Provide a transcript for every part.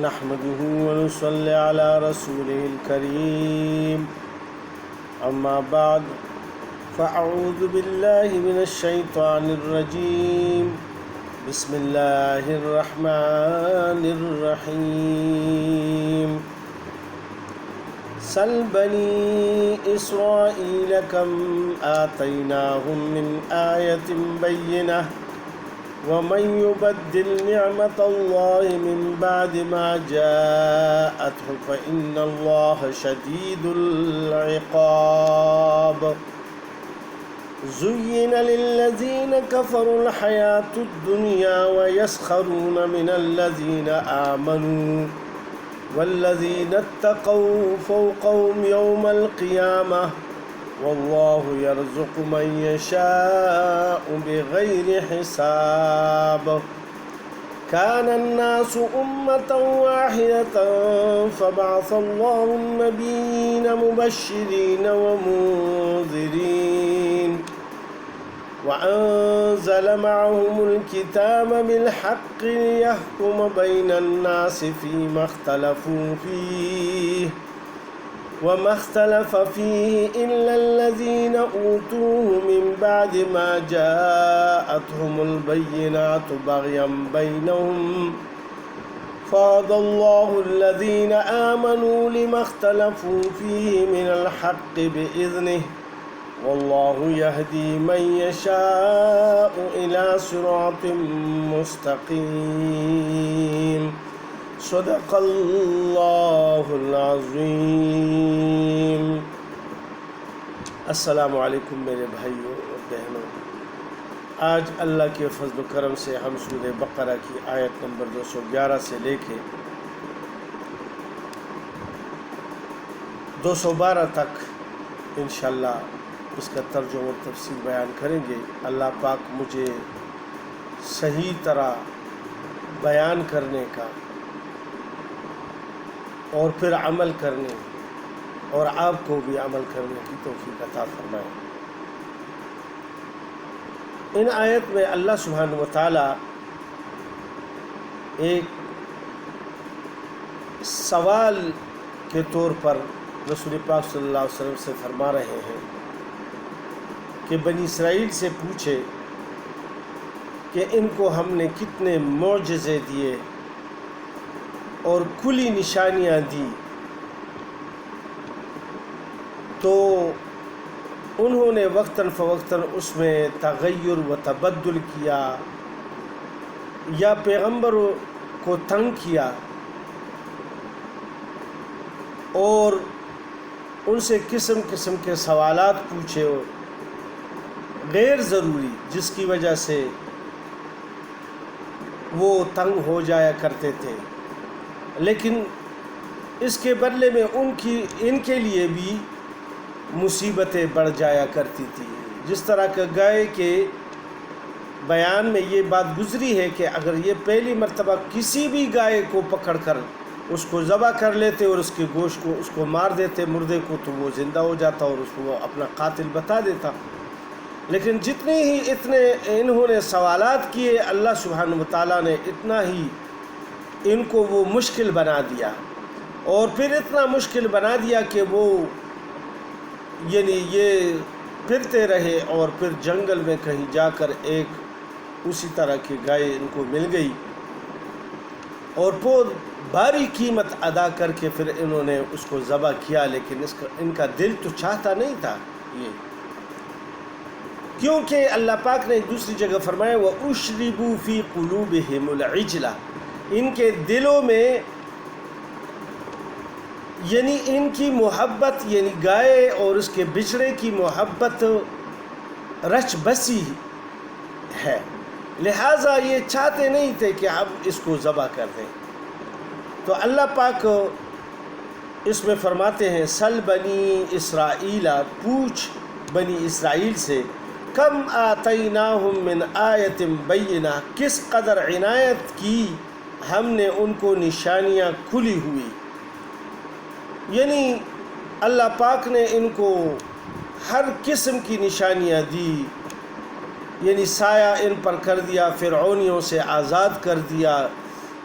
نحمده ونصلي على رسوله الكريم أما بعد فأعوذ بالله من الشيطان الرجيم بسم الله الرحمن الرحيم سل بني إسرائيل كم آتيناهم من آية بينة ومن يبدل نعمة الله من بعد ما جاءته فإن الله شديد العقاب زين للذين كفروا الحياة الدنيا ويسخرون من الذين آمنوا والذين اتقوا فوقهم يوم القيامة والله يرزق من يشاء بغير حساب كان الناس أمة واحدة فبعث الله النبيين مبشرين ومنذرين وأنزل معهم الكتاب بالحق ليحكم بين الناس فيما اختلفوا فيه وما اختلف فيه إلا الذين أوتوه من بعد ما جاءتهم البينات بغيا بينهم فهدى الله الذين آمنوا لما اختلفوا فيه من الحق بإذنه والله يهدي من يشاء إلى صراط مستقيم صدق اللہ العظیم۔ السلام علیکم میرے بھائیوں اور بہنوں، آج اللہ کے فضل و کرم سے ہم سورہ بقرہ کی آیت نمبر 211 سے لے کے 212 تک انشاءاللہ اس کا ترجمہ و تفسیر بیان کریں گے۔ اللہ پاک مجھے صحیح طرح بیان کرنے کا اور پھر عمل کرنے اور آپ کو بھی عمل کرنے کی توفیق عطا فرمائے۔ ان آیت میں اللہ سبحانہ و تعالی ایک سوال کے طور پر رسول پاک صلی اللہ علیہ وسلم سے فرما رہے ہیں کہ بنی اسرائیل سے پوچھے کہ ان کو ہم نے کتنے معجزے دیے اور کھلی نشانیاں دی، تو انہوں نے وقتاً فوقتاً اس میں تغیر و تبدل کیا یا پیغمبروں کو تنگ کیا اور ان سے قسم قسم کے سوالات پوچھے غیر ضروری، جس کی وجہ سے وہ تنگ ہو جایا کرتے تھے، لیکن اس کے بدلے میں ان کے لیے بھی مصیبتیں بڑھ جایا کرتی تھی۔ جس طرح کہ گائے کے بیان میں یہ بات گزری ہے کہ اگر یہ پہلی مرتبہ کسی بھی گائے کو پکڑ کر اس کو ذبح کر لیتے اور اس کے گوشت کو اس کو مار دیتے مردے کو، تو وہ زندہ ہو جاتا اور اس کو اپنا قاتل بتا دیتا، لیکن اتنے انہوں نے سوالات کیے، اللہ سبحانہ وتعالیٰ نے اتنا ہی ان کو وہ مشکل بنا دیا، اور پھر اتنا مشکل بنا دیا کہ وہ یہ پھرتے رہے، اور پھر جنگل میں کہیں جا کر ایک اسی طرح کی گائے ان کو مل گئی، اور بہت بھاری قیمت ادا کر کے پھر انہوں نے اس کو ذبح کیا، لیکن ان کا دل تو چاہتا نہیں تھا یہ، کیونکہ اللہ پاک نے دوسری جگہ فرمایا وَأُشْرِبُوا فِي قُلُوبِهِمُ الْعِجْلَ، ان کے دلوں میں یعنی ان کی محبت، یعنی گائے اور اس کے بچڑے کی محبت رچ بسی ہے، لہٰذا یہ چاہتے نہیں تھے کہ اب اس کو ذبح کر دیں۔ تو اللہ پاک اس میں فرماتے ہیں سل بنی اسرائیل، پوچھ بنی اسرائیل سے، کم آتیناہم من آیت بینہ، کس قدر عنایت کی ہم نے ان کو نشانیاں کھلی ہوئی، یعنی اللہ پاک نے ان کو ہر قسم کی نشانیاں دی، یعنی سایہ ان پر کر دیا، فرعونیوں سے آزاد کر دیا،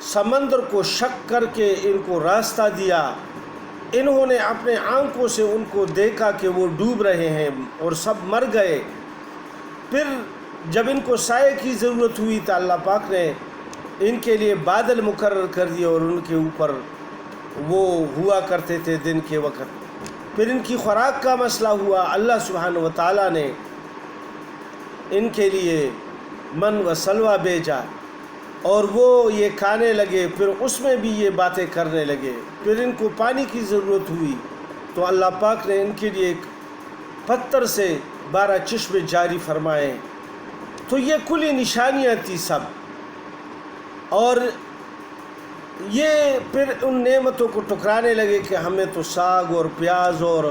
سمندر کو شق کر کے ان کو راستہ دیا، انہوں نے اپنے آنکھوں سے ان کو دیکھا کہ وہ ڈوب رہے ہیں اور سب مر گئے۔ پھر جب ان کو سائے کی ضرورت ہوئی تو اللہ پاک نے ان کے لیے بادل مقرر کر دیے اور ان کے اوپر وہ ہوا کرتے تھے دن کے وقت۔ پھر ان کی خوراک کا مسئلہ ہوا، اللہ سبحانہ و تعالیٰ نے ان کے لیے من و سلوہ بھیجا اور وہ یہ کھانے لگے، پھر اس میں بھی یہ باتیں کرنے لگے۔ پھر ان کو پانی کی ضرورت ہوئی تو اللہ پاک نے ان کے لیے ایک پتھر سے 12 چشمے جاری فرمائے۔ تو یہ کلی نشانیاں تھی سب، اور یہ پھر ان نعمتوں کو ٹکرانے لگے کہ ہمیں تو ساگ اور پیاز اور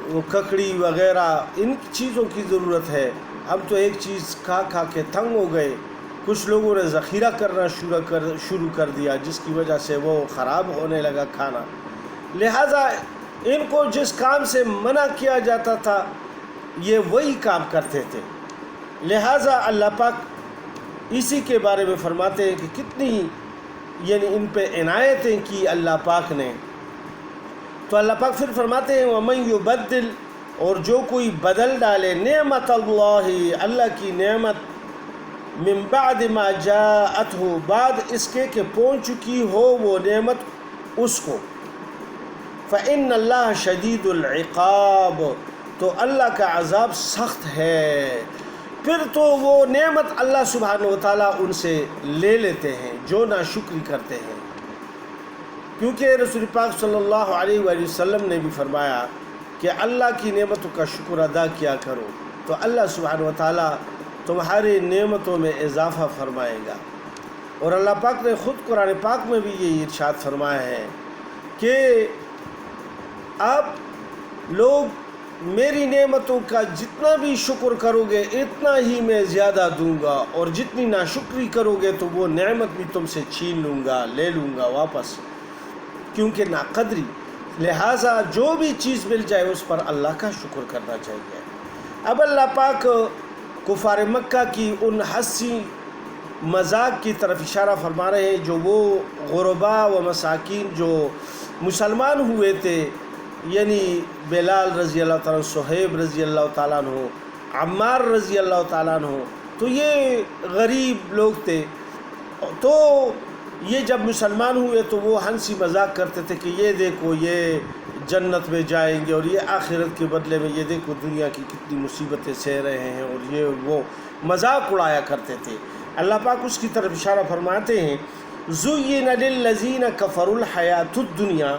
وہ ککڑی وغیرہ ان چیزوں کی ضرورت ہے، ہم تو ایک چیز کھا کھا کے تنگ ہو گئے۔ کچھ لوگوں نے ذخیرہ کرنا شروع کر دیا، جس کی وجہ سے وہ خراب ہونے لگا کھانا۔ لہٰذا ان کو جس کام سے منع کیا جاتا تھا یہ وہی کام کرتے تھے۔ لہٰذا اللہ پاک اسی کے بارے میں فرماتے ہیں کہ کتنی ان پہ عنایتیں کی اللہ پاک نے۔ تو اللہ پاک پھر فرماتے ہیں وَمَن يُبَدِّلْ، اور جو کوئی بدل ڈالے نعمت اللہ کی نعمت، من بعد ما جاءتہ، بعد اس کے کہ پہنچ چکی ہو وہ نعمت اس کو، فإن اللہ شدید العقاب، تو اللہ کا عذاب سخت ہے۔ پھر تو وہ نعمت اللہ سبحانہ و تعالیٰ ان سے لے لیتے ہیں جو ناشکری کرتے ہیں، کیونکہ رسول پاک صلی اللہ علیہ وآلہ وسلم نے بھی فرمایا کہ اللہ کی نعمتوں کا شکر ادا کیا کرو تو اللہ سبحانہ و تعالیٰ تمہاری نعمتوں میں اضافہ فرمائے گا۔ اور اللہ پاک نے خود قرآن پاک میں بھی یہ ارشاد فرمایا ہے کہ آپ لوگ میری نعمتوں کا جتنا بھی شکر کرو گے اتنا ہی میں زیادہ دوں گا، اور جتنی ناشکری کرو گے تو وہ نعمت بھی تم سے چھین لوں گا، لے لوں گا واپس، کیونکہ ناقدری۔ لہٰذا جو بھی چیز مل جائے اس پر اللہ کا شکر کرنا چاہیے۔ اب اللہ پاک کفار مکہ کی ان ہنسی مذاق کی طرف اشارہ فرما رہے ہیں جو وہ غرباء و مساکین جو مسلمان ہوئے تھے، یعنی بلال رضی اللہ تعالیٰ عنہ، صہیب رضی اللہ تعالیٰ عنہ، عمار رضی اللہ تعالیٰ عنہ، تو یہ غریب لوگ تھے۔ تو یہ جب مسلمان ہوئے تو وہ ہنسی مذاق کرتے تھے کہ یہ دیکھو یہ جنت میں جائیں گے، اور یہ آخرت کے بدلے میں یہ دیکھو دنیا کی کتنی مصیبتیں سہ رہے ہیں، اور یہ وہ مذاق اڑایا کرتے تھے۔ اللہ پاک اس کی طرف اشارہ فرماتے ہیں زُيِّنَ لِلَّذِينَ كَفَرُوا الْحَيَاةُ الدُّنْيَا،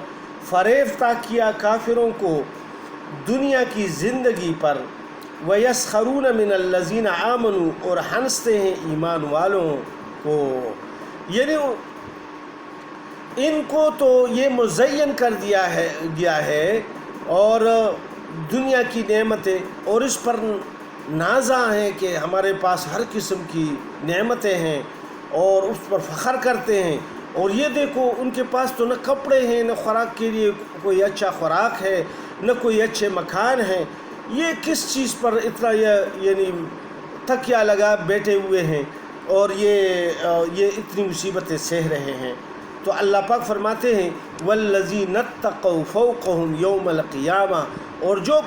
فریفتہ کیا کافروں کو دنیا کی زندگی پر، وَيَسْخَرُونَ مِنَ الَّذِينَ آمَنُوا، اور ہنستے ہیں ایمان والوں کو، یعنی ان کو تو یہ مزین کر گیا ہے اور دنیا کی نعمتیں، اور اس پر نازاں ہیں کہ ہمارے پاس ہر قسم کی نعمتیں ہیں اور اس پر فخر کرتے ہیں، اور یہ دیکھو ان کے پاس تو نہ کپڑے ہیں، نہ خوراک کے لیے کوئی اچھا خوراک ہے، نہ کوئی اچھے مکان ہیں، یہ کس چیز پر اتنا یعنی تکیہ لگا بیٹھے ہوئے ہیں اور یہ اتنی مصیبتیں سہ رہے ہیں۔ تو اللہ پاک فرماتے ہیں وَالَّذِينَ اتَّقَوْا فَوْقَهُمْ يَوْمَ الْقِيَامَةِ، اور جو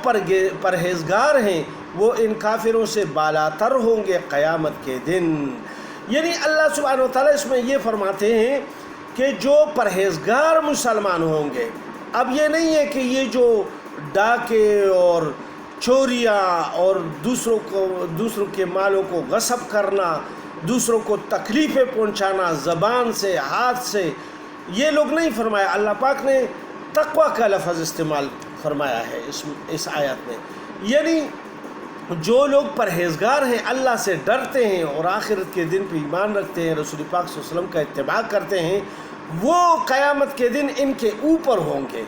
پرہیزگار ہیں وہ ان کافروں سے بالاتر ہوں گے قیامت کے دن۔ یعنی اللہ سبحانہ و تعالیٰ اس میں یہ فرماتے ہیں کہ جو پرہیزگار مسلمان ہوں گے، اب یہ نہیں ہے کہ یہ جو ڈاکے اور چوریاں اور دوسروں کے مالوں کو غصب کرنا، دوسروں کو تکلیفیں پہنچانا زبان سے، ہاتھ سے، یہ لوگ نہیں فرمایا۔ اللہ پاک نے تقوی کا لفظ استعمال فرمایا ہے اس آیت میں، یعنی جو لوگ پرہیزگار ہیں، اللہ سے ڈرتے ہیں اور آخرت کے دن پہ ایمان رکھتے ہیں، رسول پاک صلی اللہ علیہ وسلم کا اتباع کرتے ہیں، وہ قیامت کے دن ان کے اوپر ہوں گے،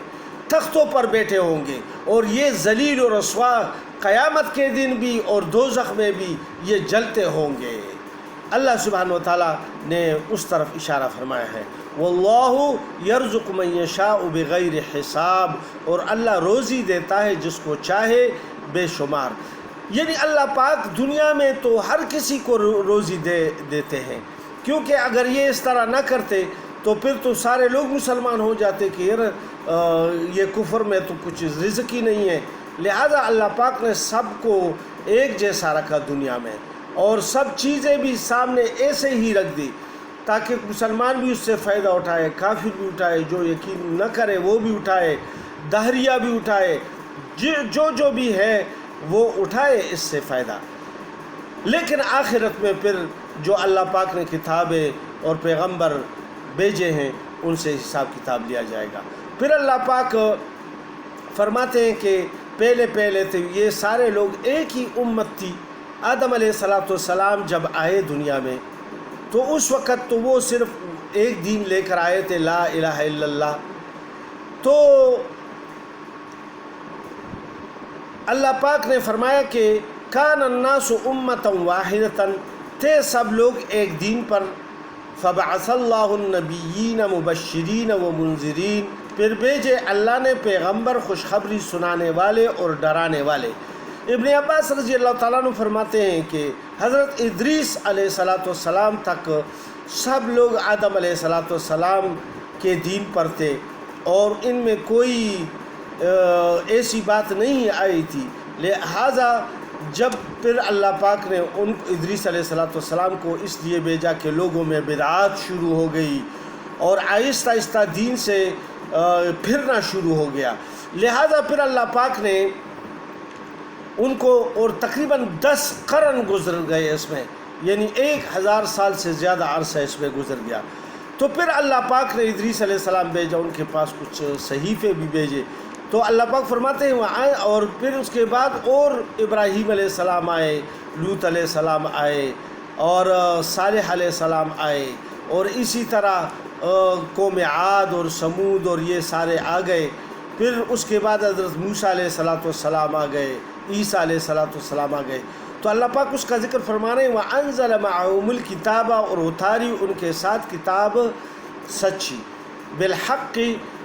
تختوں پر بیٹھے ہوں گے، اور یہ ذلیل و رسوا قیامت کے دن بھی اور دوزخ میں بھی یہ جلتے ہوں گے۔ اللہ سبحانہ و تعالیٰ نے اس طرف اشارہ فرمایا ہے وَاللَّهُ يَرْزُقُ مَن يَشَاءُ بِغَيْرِ حساب، اور اللہ روزی دیتا ہے جس کو چاہے بے شمار۔ یعنی اللہ پاک دنیا میں تو ہر کسی کو روزی دیتے ہیں، کیونکہ اگر یہ اس طرح نہ کرتے تو پھر تو سارے لوگ مسلمان ہو جاتے کہ یار یہ کفر میں تو کچھ رزق ہی نہیں ہے۔ لہذا اللہ پاک نے سب کو ایک جیسا رکھا دنیا میں، اور سب چیزیں بھی سامنے ایسے ہی رکھ دی تاکہ مسلمان بھی اس سے فائدہ اٹھائے، کافر بھی اٹھائے، جو یقین نہ کرے وہ بھی اٹھائے، دہریہ بھی اٹھائے، جو بھی ہے وہ اٹھائے اس سے فائدہ۔ لیکن آخرت میں پھر جو اللہ پاک نے کتابیں اور پیغمبر بھیجے ہیں ان سے حساب کتاب لیا جائے گا۔ پھر اللہ پاک فرماتے ہیں کہ پہلے تھے یہ سارے لوگ ایک ہی امت تھی۔ آدم علیہ السلام جب آئے دنیا میں تو اس وقت تو وہ صرف ایک دین لے کر آئے تھے، لا الہ الا اللہ۔ تو اللہ پاک نے فرمایا کہ کان الناس امتا واحدتا، تھے سب لوگ ایک دین پر۔ فبعث اللہ النبیین مبشرین و منذرین، پھر بھیجے اللہ نے پیغمبر خوشخبری سنانے والے اور ڈرانے والے۔ ابن عباس رضی اللہ تعالیٰ عنہ فرماتے ہیں کہ حضرت ادریس علیہ السلام تک سب لوگ آدم علیہ السلام کے دین پر تھے، اور ان میں کوئی ایسی بات نہیں آئی تھی۔ لہذا جب پھر اللہ پاک نے ان ادریس علیہ السلام کو اس لیے بھیجا کہ لوگوں میں بدعات شروع ہو گئی اور آہستہ آہستہ دین سے پھرنا شروع ہو گیا، لہذا پھر اللہ پاک نے ان کو، اور تقریباً 10 قرن گزر گئے اس میں، یعنی 1000 سال سے زیادہ عرصہ اس میں گزر گیا۔ تو پھر اللہ پاک نے ادریس علیہ السلام بھیجا، ان کے پاس کچھ صحیفے بھی بھیجے۔ تو اللہ پاک فرماتے ہیں وہاں، اور پھر اس کے بعد اور ابراہیم علیہ السلام آئے، لوط علیہ السلام آئے، اور صالح علیہ السلام آئے، اور اسی طرح قوم عاد اور سمود اور یہ سارے آ گئے۔ پھر اس کے بعد حضرت موسیٰ علیہ السلام آ گئے، عیسیٰ علیہ السلام آ گئے۔ تو اللہ پاک اس کا ذکر فرما رہے ہیں وَأَنزَلَ مَعَهُمُ الْكِتَابَ، اور اتاری ان کے ساتھ کتاب سچی، بالحق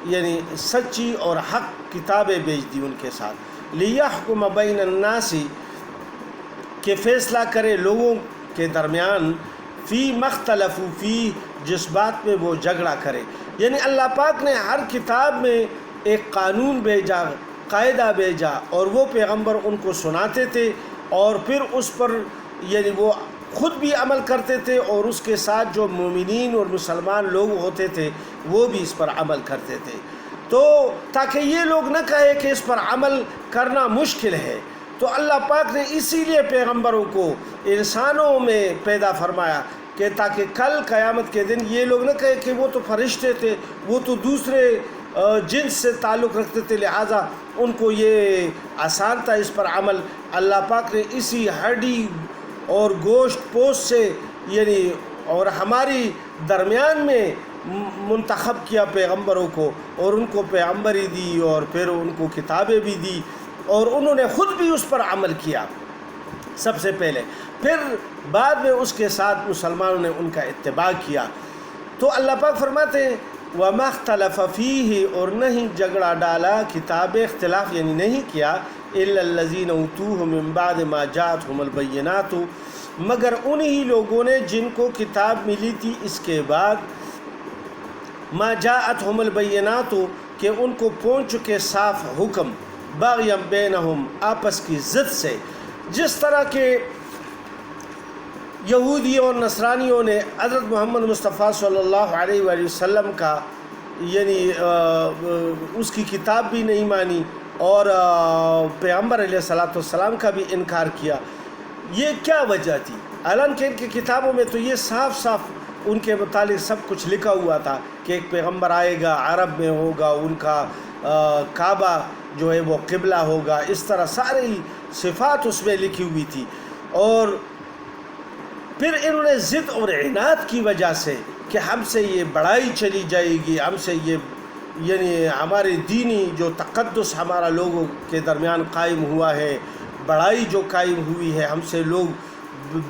یعنی سچی اور حق کتابیں بھیج دی ان کے ساتھ، لِيَحْكُمَ بَيْنَ النَّاسِ، کہ فیصلہ کرے لوگوں کے درمیان، فی مختلفو فی، جس بات میں وہ جھگڑا کرے۔ یعنی اللہ پاک نے ہر کتاب میں ایک قانون بھیجا، قاعدہ بھیجا، اور وہ پیغمبر ان کو سناتے تھے، اور پھر اس پر یعنی وہ خود بھی عمل کرتے تھے، اور اس کے ساتھ جو مومنین اور مسلمان لوگ ہوتے تھے وہ بھی اس پر عمل کرتے تھے، تو تاکہ یہ لوگ نہ کہے کہ اس پر عمل کرنا مشکل ہے۔ تو اللہ پاک نے اسی لیے پیغمبروں کو انسانوں میں پیدا فرمایا کہ تاکہ کل قیامت کے دن یہ لوگ نہ کہے کہ وہ تو فرشتے تھے، وہ تو دوسرے جنس سے تعلق رکھتے تھے، لہٰذا ان کو یہ آسان تھا اس پر عمل۔ اللہ پاک نے اسی ہڈی اور گوشت پوست سے یعنی اور ہماری درمیان میں منتخب کیا پیغمبروں کو، اور ان کو پیغمبری دی، اور پھر ان کو کتابیں بھی دی، اور انہوں نے خود بھی اس پر عمل کیا سب سے پہلے، پھر بعد میں اس کے ساتھ مسلمانوں نے ان کا اتباع کیا۔ تو اللہ پاک فرماتے ہیں وَمَا اخْتَلَفَ فِيهِ، اور نہیں جھگڑا ڈالا کتاب اختلاف یعنی نہیں کیا، إِلَّا الَّذِينَ أُوتُوهُ مِن بَعْدِ مَا جَاءَتْهُمُ الْبَيِّنَاتُ، مگر انہی لوگوں نے جن کو کتاب ملی تھی اس کے بعد، ما جاءتهم البینات، کہ ان کو پہنچ چکے صاف حکم، باغیا بینہم، آپس کی ضد سے، جس طرح کہ یہودیوں اور نصرانیوں نے حضرت محمد مصطفیٰ صلی اللہ علیہ وآلہ وسلم کا یعنی اس کی کتاب بھی نہیں مانی، اور پیغمبر علیہ السلام کا بھی انکار کیا۔ یہ کیا وجہ تھی؟ حالانکہ ان کی کتابوں میں تو یہ صاف صاف ان کے متعلق سب کچھ لکھا ہوا تھا کہ ایک پیغمبر آئے گا، عرب میں ہوگا، ان کا کعبہ جو ہے وہ قبلہ ہوگا، اس طرح ساری صفات اس میں لکھی ہوئی تھی۔ اور پھر انہوں نے ضد اور عناد کی وجہ سے کہ ہم سے یہ بڑائی چلی جائے گی، ہم سے یہ یعنی ہمارے دینی جو تقدس ہمارا لوگوں کے درمیان قائم ہوا ہے، بڑائی جو قائم ہوئی ہے، ہم سے لوگ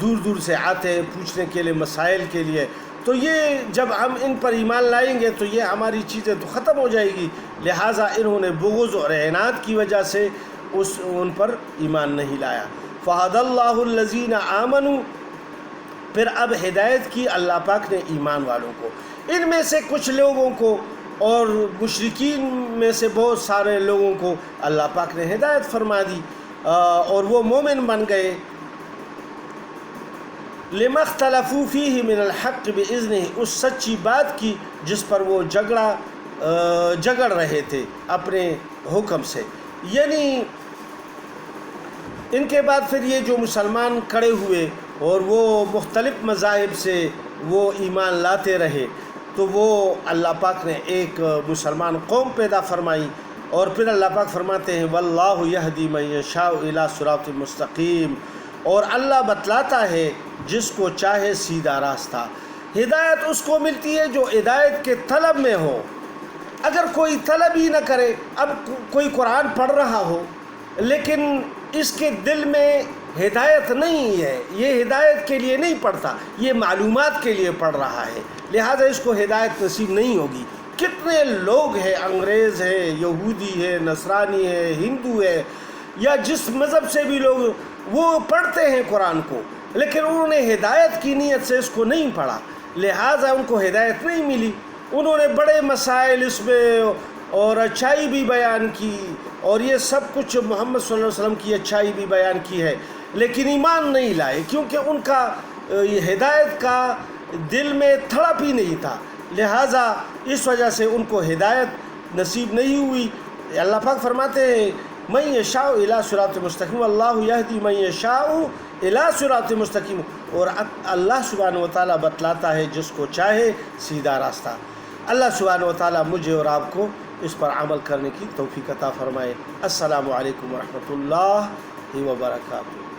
دور دور سے آتے ہیں پوچھنے کے لیے، مسائل کے لیے، تو یہ جب ہم ان پر ایمان لائیں گے تو یہ ہماری چیزیں تو ختم ہو جائے گی، لہٰذا انہوں نے بغض اور عناد کی وجہ سے ان پر ایمان نہیں لایا۔ فَهَدَى اللَّهُ الَّذِينَ آمَنُوا، پھر اب ہدایت کی اللہ پاک نے ایمان والوں کو، ان میں سے کچھ لوگوں کو اور مشرکین میں سے بہت سارے لوگوں کو اللہ پاک نے ہدایت فرما دی اور وہ مومن بن گئے۔ لما اختلفوا فیہ من الحق بإذنہ، اس سچی بات کی جس پر وہ جگڑ رہے تھے اپنے حکم سے، یعنی ان کے بعد پھر یہ جو مسلمان کھڑے ہوئے اور وہ مختلف مذاہب سے وہ ایمان لاتے رہے، تو وہ اللہ پاک نے ایک مسلمان قوم پیدا فرمائی، اور پھر اللہ پاک فرماتے ہیں واللہ یہدی من یشاء الی صراط مستقیم، اور اللہ بتلاتا ہے جس کو چاہے سیدھا راستہ۔ ہدایت اس کو ملتی ہے جو ہدایت کے طلب میں ہو۔ اگر کوئی طلب ہی نہ کرے، اب کوئی قرآن پڑھ رہا ہو لیکن اس کے دل میں ہدایت نہیں ہے، یہ ہدایت کے لیے نہیں پڑھتا، یہ معلومات کے لیے پڑھ رہا ہے، لہذا اس کو ہدایت نصیب نہیں ہوگی۔ کتنے لوگ ہیں، انگریز ہے، یہودی ہے، نصرانی ہے، ہندو ہے، یا جس مذہب سے بھی لوگ، وہ پڑھتے ہیں قرآن کو لیکن انہوں نے ہدایت کی نیت سے اس کو نہیں پڑھا، لہٰذا ان کو ہدایت نہیں ملی۔ انہوں نے بڑے مسائل اس میں اور اچھائی بھی بیان کی، اور یہ سب کچھ محمد صلی اللہ علیہ وسلم کی اچھائی بھی بیان کی ہے، لیکن ایمان نہیں لائے کیونکہ ان کا ہدایت کا دل میں تڑپ ہی نہیں تھا، لہٰذا اس وجہ سے ان کو ہدایت نصیب نہیں ہوئی۔ اللہ پاک فرماتے ہیں من یشاء الی صراط مستقیم، اللہ یہدی من یشاء الی صراط مستقیم، اور اللہ سبحانہ و تعالیٰ بتلاتا ہے جس کو چاہے سیدھا راستہ۔ اللہ سبحانہ و تعالیٰ مجھے اور آپ کو اس پر عمل کرنے کی توفیق عطا فرمائے۔ السلام علیکم ورحمۃ اللہ وبرکاتہ۔